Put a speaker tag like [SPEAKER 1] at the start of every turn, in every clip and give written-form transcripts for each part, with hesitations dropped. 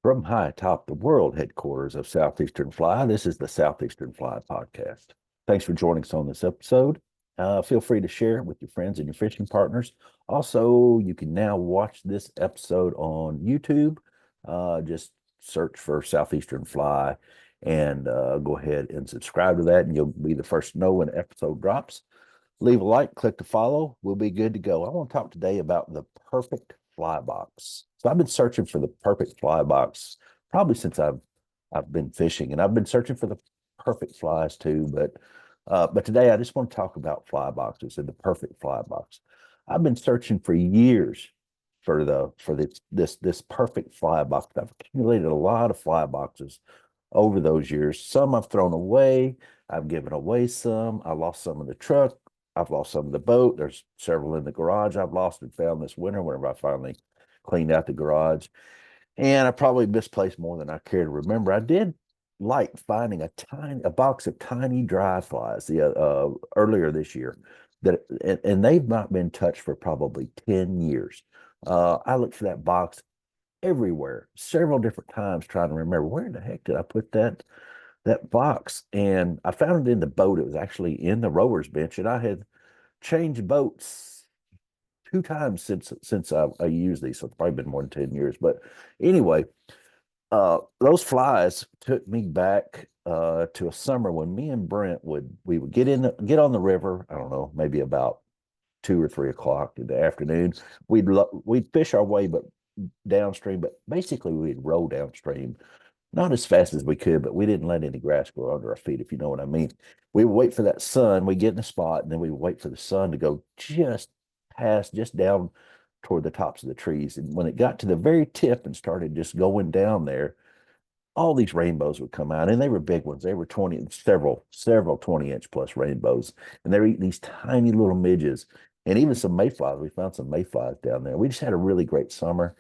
[SPEAKER 1] From high atop the world headquarters of Southeastern Fly, this is the Southeastern Fly podcast. Thanks for joining us on this episode. Feel free to share it with your friends and your fishing partners. Also, you can now watch this episode on YouTube. Just search for Southeastern Fly and go ahead and subscribe to that, and you'll be the first to know when an episode drops. Leave a like, click to follow. We'll be good to go. I want to talk today about the perfect fly box. So I've been searching for the perfect fly box probably since I've been fishing, and I've been searching for the perfect flies too. But today I just want to talk about fly boxes and the perfect fly box. I've been searching for years for this perfect fly box. I've accumulated a lot of fly boxes over those years. Some I've thrown away. I've given away some. I lost some in the truck. I've lost some in the boat. There's several in the garage I've lost and found this winter whenever I finally cleaned out the garage. And I probably misplaced more than I care to remember. I did like finding a box of tiny dry flies earlier this year and they've not been touched for probably 10 years. I looked for that box everywhere, several different times, trying to remember where the heck did I put that box. And I found it in the boat. It was actually in the rower's bench, and I had changed boats two times since I used these. So it's probably been more than 10 years. But anyway, those flies took me back to a summer when me and Brent we would get on the river. I don't know, maybe about 2 or 3 o'clock in the afternoon. We'd fish our way, but downstream. But basically, we'd row downstream, not as fast as we could, but we didn't let any grass grow under our feet, if you know what I mean. We would wait for that sun. We get in a spot, and then we would wait for the sun to go just down toward the tops of the trees. And when it got to the very tip and started just going down there, all these rainbows would come out, and they were big ones. They were 20, several 20-inch plus rainbows, and they're eating these tiny little midges, and even some mayflies. We found some mayflies down there. We just had a really great summer,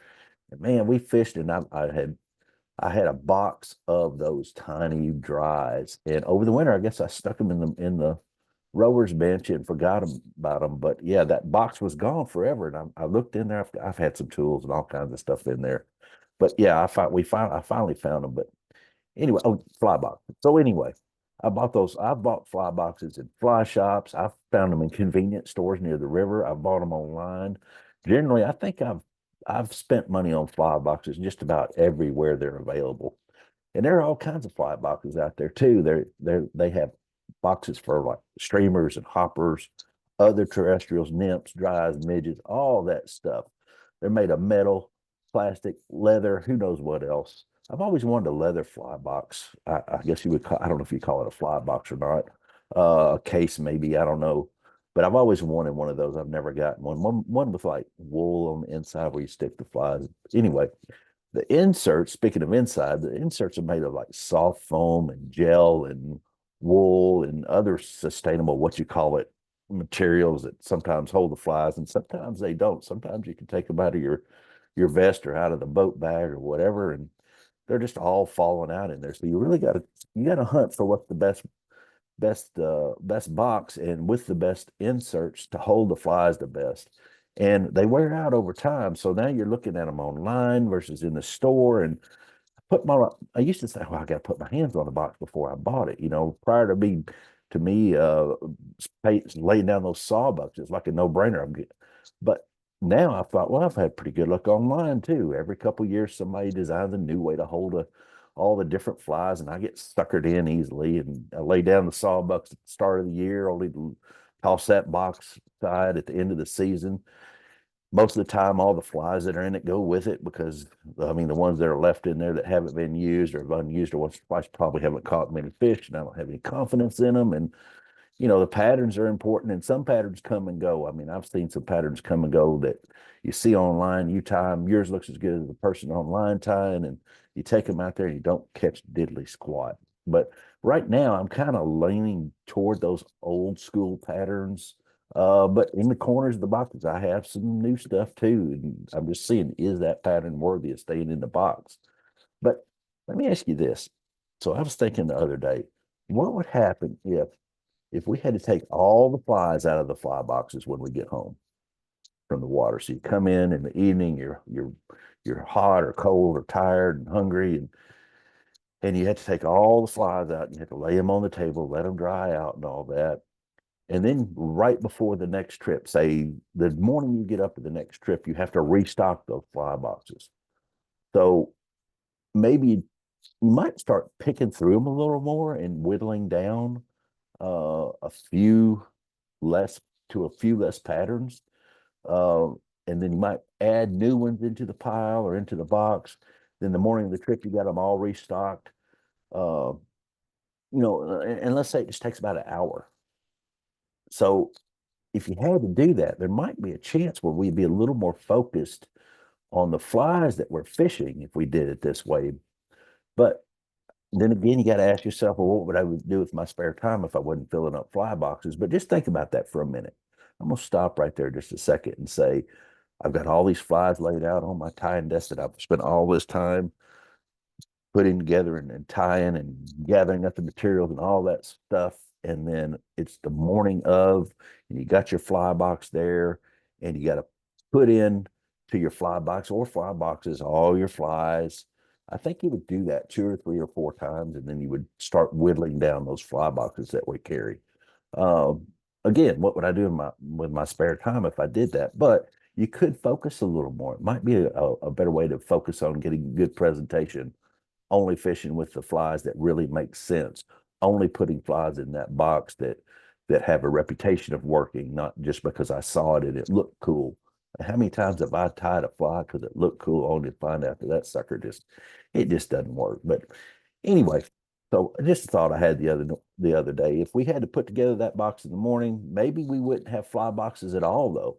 [SPEAKER 1] and man, we fished, and I had a box of those tiny dries, and over the winter, I guess I stuck them in the rower's bench and forgot about them. But yeah, that box was gone forever, and I looked in there. I've had some tools and all kinds of stuff in there, but yeah, I finally found them. But anyway, oh, fly box. So anyway, I bought those. I bought fly boxes in fly shops. I found them in convenience stores near the river. I bought them online. Generally, I think I've spent money on fly boxes just about everywhere they're available. And there are all kinds of fly boxes out there too. They have boxes for like streamers and hoppers, other terrestrials, nymphs, dries, midges, all that stuff. They're made of metal, plastic, leather, who knows what else. I've always wanted a leather fly box. I guess you would call, I don't know if you call it a fly box or not. A case maybe, I don't know. But I've always wanted one of those. I've never gotten one. One with like wool on the inside where you stick the flies. Anyway, the inserts, speaking of inside, the inserts are made of like soft foam and gel and wool and other sustainable, what you call it, materials that sometimes hold the flies and sometimes they don't. Sometimes you can take them out of your vest or out of the boat bag or whatever, and they're just all falling out in there. So you gotta hunt for what's the best box and with the best inserts to hold the flies the best. And they wear out over time. So now you're looking at them online versus in the store. And I used to say, well, I got to put my hands on the box before I bought it. Prior to me, laying down those sawbucks, it's like a no-brainer. But now I thought, well, I've had pretty good luck online too. Every couple of years, somebody designs a new way to hold all the different flies, and I get suckered in easily. And I lay down the sawbucks at the start of the year, only to toss that box aside at the end of the season. Most of the time, all the flies that are in it go with it because, I mean, the ones that are left in there that haven't been used or unused or ones probably haven't caught many fish, and I don't have any confidence in them. And the patterns are important, and some patterns come and go. I mean, I've seen some patterns come and go that you see online, you tie them, yours looks as good as the person online tying, and you take them out there and you don't catch diddly squat. But right now, I'm kind of leaning toward those old school patterns. But in the corners of the boxes, I have some new stuff too. And I'm just seeing, is that pattern worthy of staying in the box? But let me ask you this. So I was thinking the other day, what would happen if we had to take all the flies out of the fly boxes when we get home? from the water. So you come in the evening, you're hot or cold or tired and hungry, and you have to take all the flies out and you have to lay them on the table, let them dry out and all that. And then right before the next trip, say the morning you get up to the next trip, you have to restock those fly boxes. So maybe you might start picking through them a little more and whittling down a few less to a few less patterns. Uh, and then you might add new ones into the pile or into the box. Then the morning of the trip, you got them all restocked. Uh, and let's say it just takes about an hour. So if you had to do that, there might be a chance where we'd be a little more focused on the flies that we're fishing if we did it this way. But then again, you got to ask yourself, well, what would I do with my spare time if I wasn't filling up fly boxes? But just think about that for a minute. I'm going to stop right there just a second and say, I've got all these flies laid out on my tying desk that I've spent all this time putting together and tying and gathering up the materials and all that stuff. And then it's the morning of, and you got your fly box there, and you got to put in to your fly box or fly boxes all your flies. I think you would do that 2 or 3 or 4 times, and then you would start whittling down those fly boxes that we carry. Um, Again, what would I do in with my spare time if I did that? But you could focus a little more. It might be a better way to focus on getting good presentation, only fishing with the flies that really make sense, only putting flies in that box that have a reputation of working, not just because I saw it and it looked cool. How many times have I tied a fly because it looked cool, only to find out that that sucker just doesn't work. But anyway, so just a thought I had the other day. If we had to put together that box in the morning, maybe we wouldn't have fly boxes at all, though.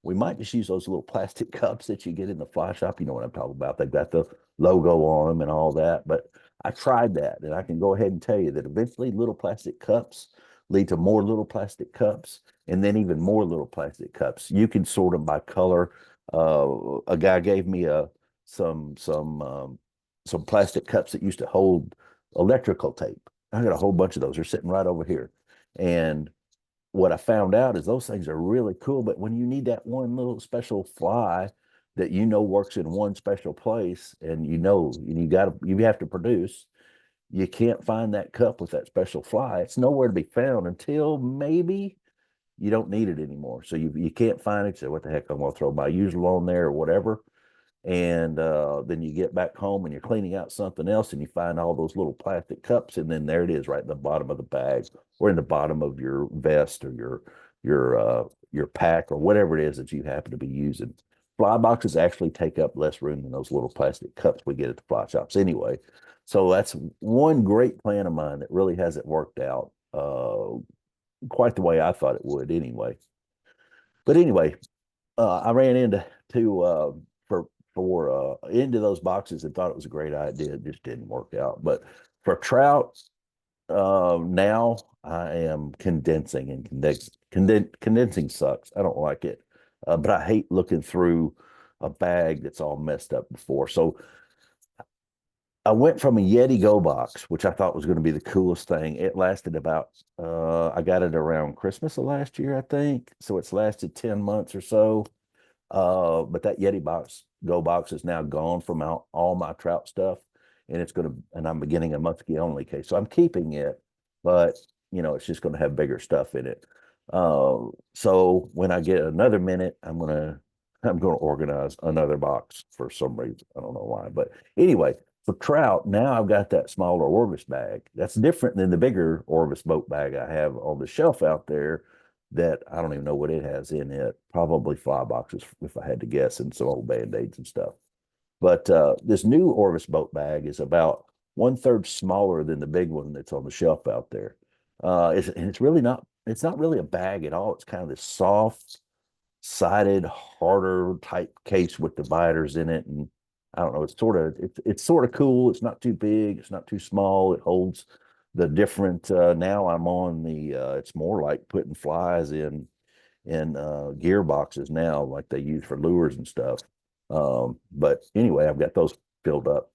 [SPEAKER 1] We might just use those little plastic cups that you get in the fly shop. You know what I'm talking about. They've got the logo on them and all that. But I tried that, and I can go ahead and tell you that eventually little plastic cups lead to more little plastic cups, and then even more little plastic cups. You can sort them by color. A guy gave me some some um, some plastic cups that used to hold electrical tape. I got a whole bunch of those. They're sitting right over here, and what I found out is those things are really cool, but when you need that one little special fly that works in one special place, and you have to produce, you can't find that cup with that special fly. It's nowhere to be found until maybe you don't need it anymore. So you can't find it. So what the heck, I'm gonna throw my usual on there or whatever. And then you get back home and you're cleaning out something else and you find all those little plastic cups, and then there it is right in the bottom of the bag or in the bottom of your vest or your pack or whatever it is that you happen to be using. Fly boxes actually take up less room than those little plastic cups we get at the fly shops anyway. So that's one great plan of mine that really hasn't worked out quite the way I thought it would anyway. But anyway, I ran into those boxes and thought it was a great idea. It just didn't work out. But for trout, now I am condensing, and condensing sucks. I don't like it, but I hate looking through a bag that's all messed up before. So I went from a Yeti Go box, which I thought was going to be the coolest thing. It lasted about, I got it around Christmas of last year, I think. So it's lasted 10 months or so. But that Go box is now gone from all my trout stuff, and I'm beginning a muskie only case. So I'm keeping it, but it's just gonna have bigger stuff in it. So when I get another minute, I'm gonna organize another box for some reason. I don't know why, but anyway, for trout, now I've got that smaller Orvis bag. That's different than the bigger Orvis boat bag I have on the shelf out there that I don't even know what it has in it. Probably fly boxes, if I had to guess, and some old band-aids and stuff. But this new Orvis boat bag is about 1/3 smaller than the big one that's on the shelf out there. It's not really a bag at all. It's kind of this soft sided, harder type case with dividers in it. And I don't know, it's sort of cool. It's not too big, it's not too small. It holds the different now I'm on the it's more like putting flies in gear boxes now, like they use for lures and stuff. But anyway, I've got those filled up.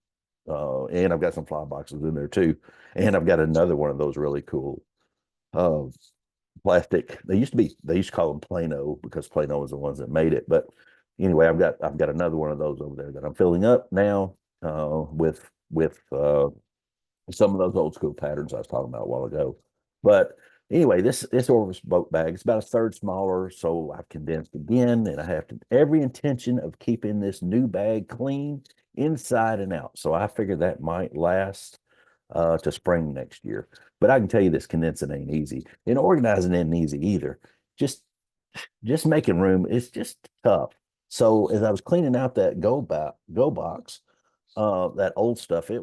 [SPEAKER 1] And I've got some fly boxes in there too. And I've got another one of those really cool uh plastic. They used to call them Plano because Plano was the ones that made it. But anyway, I've got another one of those over there that I'm filling up now with some of those old school patterns I was talking about a while ago. But anyway, this Orvis boat bag, it's about a third smaller, so I've condensed again, and I have every intention of keeping this new bag clean inside and out. So I figure that might last to spring next year. But I can tell you this condensing ain't easy, and organizing ain't easy either. Just just making room is just tough. So as I was cleaning out that go box, that old stuff, it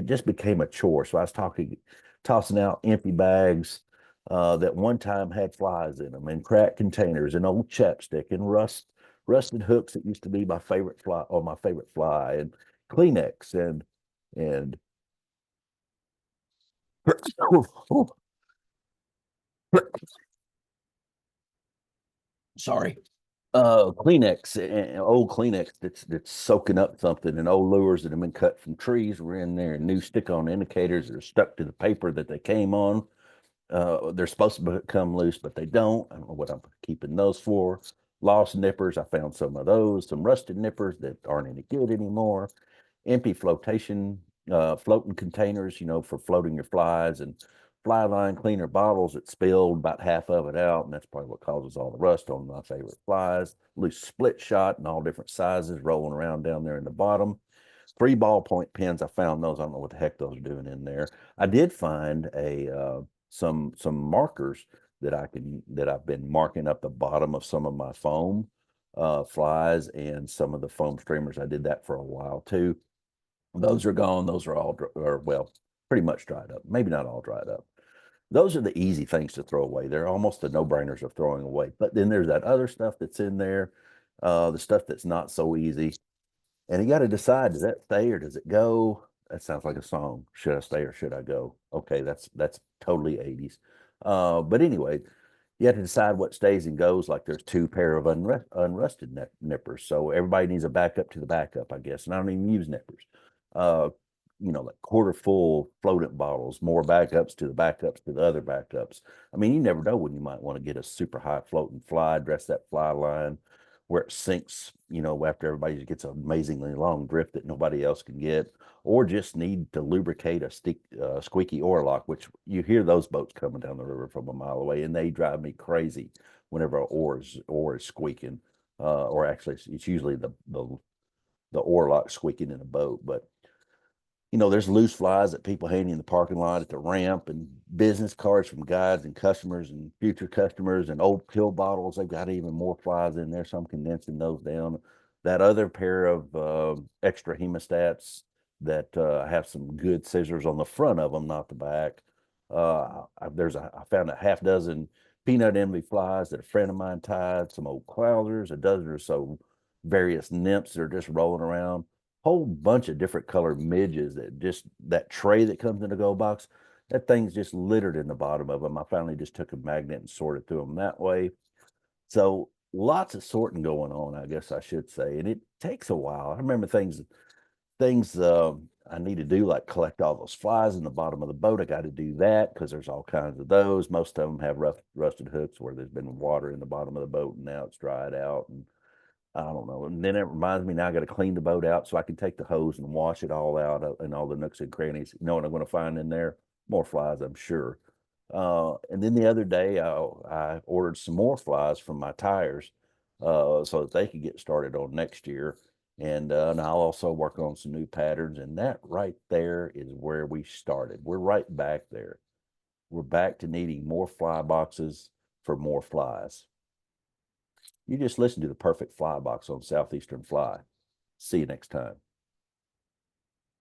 [SPEAKER 1] just became a chore. So I was tossing out empty bags that one time had flies in them, and cracked containers, and old chapstick, and rusted hooks that used to be my favorite fly, and Kleenex, and sorry, Kleenex, and old Kleenex that's soaking up something, and old lures that have been cut from trees were in there, and new stick-on indicators that are stuck to the paper that they came on. They're supposed to come loose, but they don't. I don't know what I'm keeping those for. Lost nippers, I found some of those, some rusted nippers that aren't any good anymore. Empty floating containers, for floating your flies, and fly line cleaner bottles that spilled about half of it out, and that's probably what causes all the rust on my favorite flies. Loose split shot in all different sizes rolling around down there in the bottom. 3 ballpoint pens, I found those. I don't know what the heck those are doing in there. I did find a some markers that I've been marking up the bottom of some of my foam flies and some of the foam streamers. I did that for a while too. Those are gone. Those are all, or well, pretty much dried up. Maybe not all dried up. Those are the easy things to throw away. They're almost the no-brainers of throwing away. But then there's that other stuff that's in there, the stuff that's not so easy. And you got to decide, does that stay or does it go? That sounds like a song. Should I stay or should I go? Okay, that's totally 80s. But anyway, you have to decide what stays and goes. Like there's two pair of unrusted nippers, so everybody needs a backup to the backup, I guess. And I don't even use nippers. Uh, like quarter full floatant bottles, more backups to the backups to the other backups. I mean, you never know when you might want to get a super high floating fly, dress that fly line where it sinks, after everybody gets an amazingly long drift that nobody else can get, or just need to lubricate a squeaky oar lock, which you hear those boats coming down the river from a mile away, and they drive me crazy whenever an oar is squeaking, or actually it's usually the oar lock squeaking in a boat. But there's loose flies that people hang in the parking lot at the ramp, and business cards from guides and customers and future customers, and old pill bottles. They've got even more flies in there, so I'm condensing those down. That other pair of extra hemostats that have some good scissors on the front of them, not the back. I found a half dozen peanut envy flies that a friend of mine tied, some old clousers, a dozen or so various nymphs that are just rolling around, whole bunch of different colored midges, that tray that comes in the go box, that thing's just littered in the bottom of them. I finally just took a magnet and sorted through them that way. So lots of sorting going on, I guess I should say, and it takes a while. I remember things I need to do, like collect all those flies in the bottom of the boat. I got to do that because there's all kinds of those. Most of them have rusted hooks where there's been water in the bottom of the boat and now it's dried out, and I don't know. And then it reminds me, now I got to clean the boat out so I can take the hose and wash it all out in all the nooks and crannies. You know what I'm going to find in there? More flies, I'm sure. And then the other day, I ordered some more flies from my tires so that they could get started on next year. And I'll also work on some new patterns. And that right there is where we started. We're right back there. We're back to needing more fly boxes for more flies. You just listen to the perfect fly box on Southeastern Fly. See you next time.